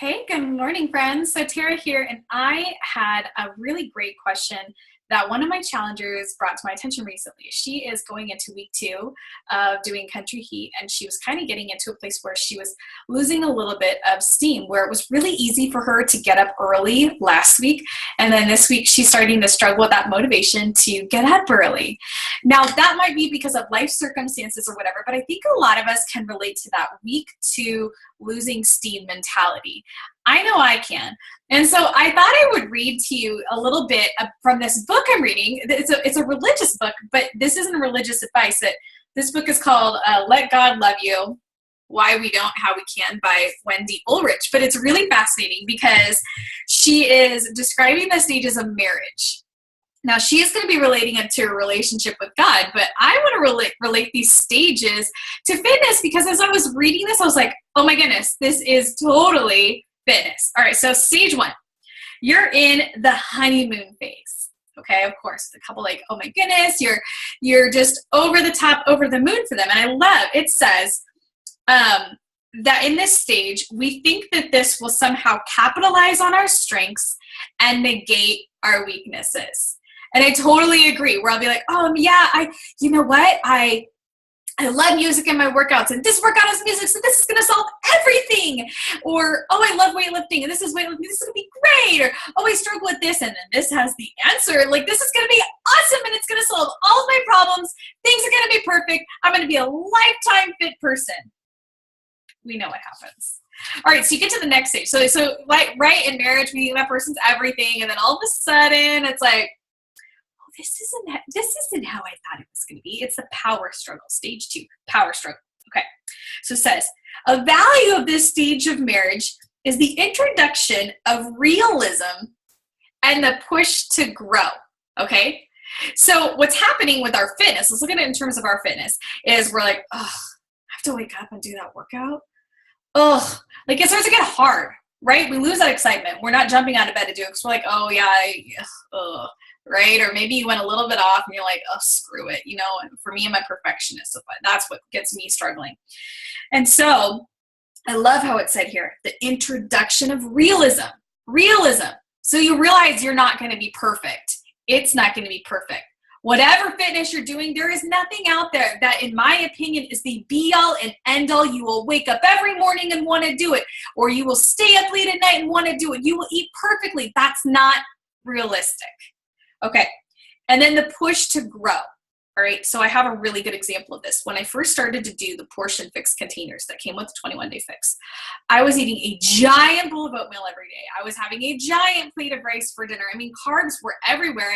Hey, good morning, friends. So Tara here, and I had a really great question that one of my challengers brought to my attention recently. She is going into week 2 of doing Country Heat, and she was kind of getting into a place where she was losing a little bit of steam, where it was really easy for her to get up early last week, and then this week she's starting to struggle with that motivation to get up early. Now, that might be because of life circumstances or whatever, but I think a lot of us can relate to that week 2 losing steam mentality. I know I can. And so I thought I would read to you a little bit from this book I'm reading. It's a religious book, but this isn't religious advice. This book is called Let God Love You, Why We Don't, How We Can by Wendy Ulrich. But it's really fascinating because she is describing the stages of marriage. Now, she is going to be relating it to a relationship with God, but I want to relate these stages to fitness because as I was reading this, I was like, oh my goodness, this is totally fitness. All right, so stage 1, you're in the honeymoon phase. Okay, of course, the couple like, oh my goodness, you're just over the top, over the moon for them. And I love, it says that in this stage, we think that this will somehow capitalize on our strengths and negate our weaknesses. And I totally agree, where I'll be like, yeah, you know what? I love music in my workouts, and this workout has music, so this is going to solve everything. Or, oh, I love weightlifting, and this is weightlifting, this is going to be great. Or, oh, I struggle with this, and then this has the answer. Like, this is going to be awesome, and it's going to solve all of my problems. Things are going to be perfect. I'm going to be a lifetime fit person. We know what happens. All right, so you get to the next stage. So like, right in marriage, we think that person's everything, and then all of a sudden, it's like, this isn't how I thought it was going to be. It's the power struggle, stage 2, power struggle. Okay, so it says, a value of this stage of marriage is the introduction of realism and the push to grow. Okay, so what's happening with our fitness, let's look at it in terms of our fitness, is we're like, oh, I have to wake up and do that workout. Oh, like it starts to get hard, right? We lose that excitement. We're not jumping out of bed to do it because we're like, oh yeah, right? Or maybe you went a little bit off and you're like, oh, screw it. You know, and for me, I'm a perfectionist, so that's what gets me struggling. And so I love how it said here, the introduction of realism. Realism. So you realize you're not going to be perfect. It's not going to be perfect. Whatever fitness you're doing, there is nothing out there that, in my opinion, is the be-all and end-all. You will wake up every morning and want to do it, or you will stay up late at night and want to do it. You will eat perfectly. That's not realistic. Okay, and then the push to grow. All right, so I have a really good example of this. When I first started to do the portion fix containers that came with the 21-day fix, I was eating a giant bowl of oatmeal every day. I was having a giant plate of rice for dinner. I mean, carbs were everywhere,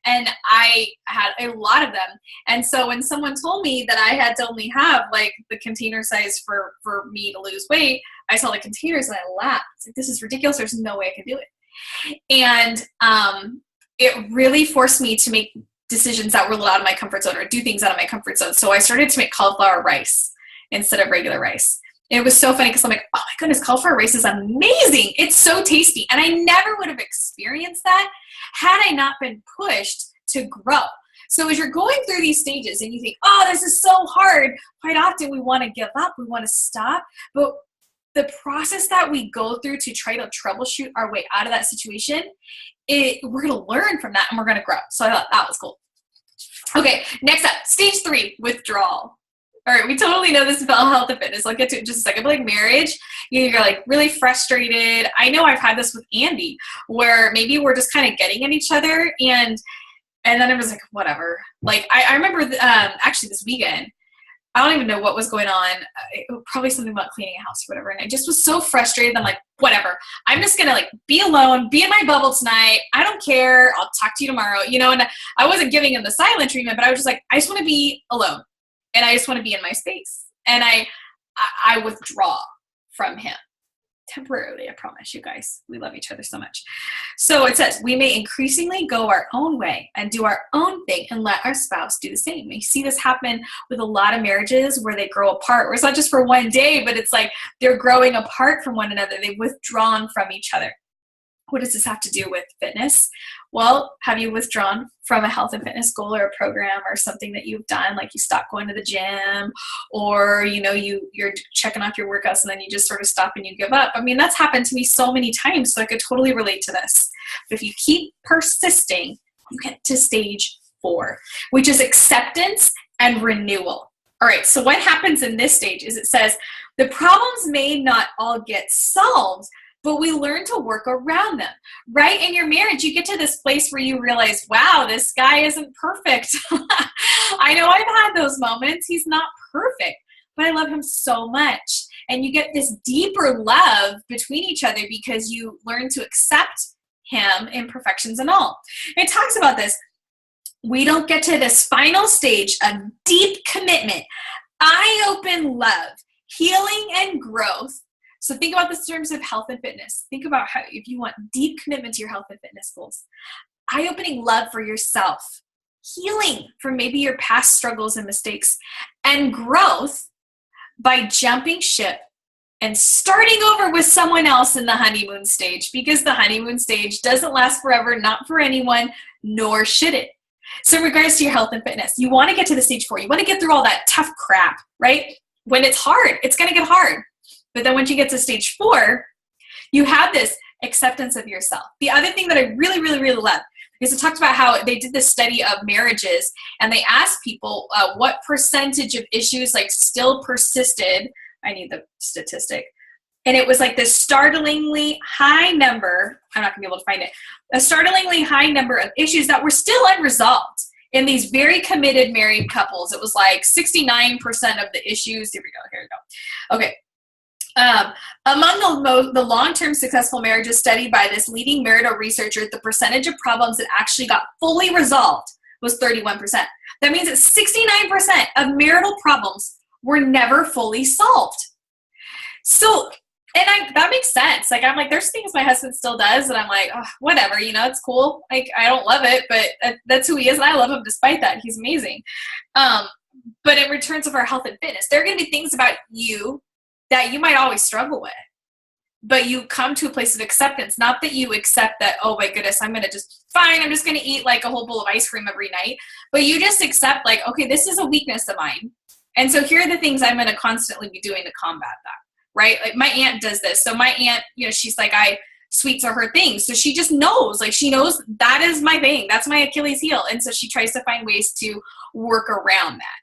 and I had a lot of them. And so when someone told me that I had to only have like the container size for me to lose weight, I saw the containers and I laughed. It's like, this is ridiculous. There's no way I can do it. And it really forced me to make decisions that were a little out of my comfort zone, or do things out of my comfort zone. So I started to make cauliflower rice instead of regular rice. It was so funny because I'm like, oh my goodness, cauliflower rice is amazing. It's so tasty. And I never would have experienced that had I not been pushed to grow. So as you're going through these stages and you think, oh, this is so hard, quite often we want to give up, we want to stop. But the process that we go through to try to troubleshoot our way out of that situation, we're going to learn from that and we're going to grow. So I thought that was cool. Okay, next up, stage 3, withdrawal. All right, we totally know this about health and fitness. I'll get to it in just a second. But like marriage, you're like really frustrated. I know I've had this with Andy, where maybe we're just kind of getting at each other, and then it was like, whatever. Like I remember actually this weekend, I don't even know what was going on. Probably something about cleaning a house or whatever. And I just was so frustrated. I'm like, whatever. I'm just going to like be alone, be in my bubble tonight. I don't care. I'll talk to you tomorrow. You know, and I wasn't giving him the silent treatment, but I was just like, I just want to be alone. And I just want to be in my space. And I withdraw from him. Temporarily, I promise you guys. We love each other so much. So it says, we may increasingly go our own way and do our own thing and let our spouse do the same. We see this happen with a lot of marriages where they grow apart, where it's not just for one day, but it's like they're growing apart from one another. They've withdrawn from each other. What does this have to do with fitness? Well, have you withdrawn from a health and fitness goal or a program or something that you've done, like you stopped going to the gym, or you're checking off your workouts and then you just sort of stop and you give up? I mean, that's happened to me so many times, so I could totally relate to this. But if you keep persisting, you get to stage 4, which is acceptance and renewal. All right, so what happens in this stage is it says the problems may not all get solved, but we learn to work around them, right? In your marriage, you get to this place where you realize, wow, this guy isn't perfect. I know I've had those moments. He's not perfect, but I love him so much. And you get this deeper love between each other because you learn to accept him, imperfections and all. It talks about this. We don't get to this final stage of deep commitment, eye-open love, healing and growth. So think about this in terms of health and fitness. Think about how, if you want deep commitment to your health and fitness goals, eye-opening love for yourself, healing from maybe your past struggles and mistakes, and growth by jumping ship and starting over with someone else in the honeymoon stage, because the honeymoon stage doesn't last forever, not for anyone, nor should it. So in regards to your health and fitness, you want to get to the stage 4. You want to get through all that tough crap, right? When it's hard, it's going to get hard. But then once you get to stage 4, you have this acceptance of yourself. The other thing that I really, really, really love, because it talked about how they did this study of marriages, and they asked people what percentage of issues like still persisted. I need the statistic. And it was like this startlingly high number. I'm not gonna be able to find it. A startlingly high number of issues that were still unresolved in these very committed married couples. It was like 69% of the issues. Here we go. Okay. Among the long-term successful marriages studied by this leading marital researcher, the percentage of problems that actually got fully resolved was 31%. That means that 69% of marital problems were never fully solved. So, and that makes sense. Like, I'm like, there's things my husband still does, and I'm like, oh, whatever, it's cool. Like, I don't love it, but that's who he is, and I love him despite that. He's amazing. But in returns of our health and fitness, there are going to be things about you that you might always struggle with, but you come to a place of acceptance. Not that you accept that, oh my goodness, I'm just going to eat like a whole bowl of ice cream every night, but you just accept like, okay, this is a weakness of mine. And so here are the things I'm going to constantly be doing to combat that, right? Like my aunt does this. So my aunt, she's like, sweets are her thing. So she just knows, like she knows that is my thing. That's my Achilles heel. And so she tries to find ways to work around that.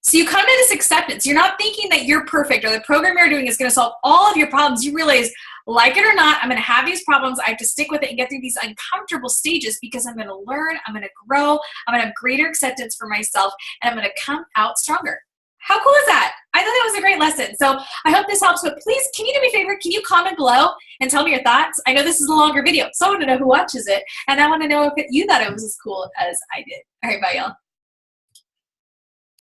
So you come to this acceptance. You're not thinking that you're perfect or the program you're doing is going to solve all of your problems. You realize, like it or not, I'm going to have these problems. I have to stick with it and get through these uncomfortable stages because I'm going to learn, I'm going to grow, I'm going to have greater acceptance for myself, and I'm going to come out stronger. How cool is that? I thought that was a great lesson. So I hope this helps, but please, can you do me a favor? Can you comment below and tell me your thoughts? I know this is a longer video, so I want to know who watches it, and I want to know if you thought it was as cool as I did. All right, bye, y'all.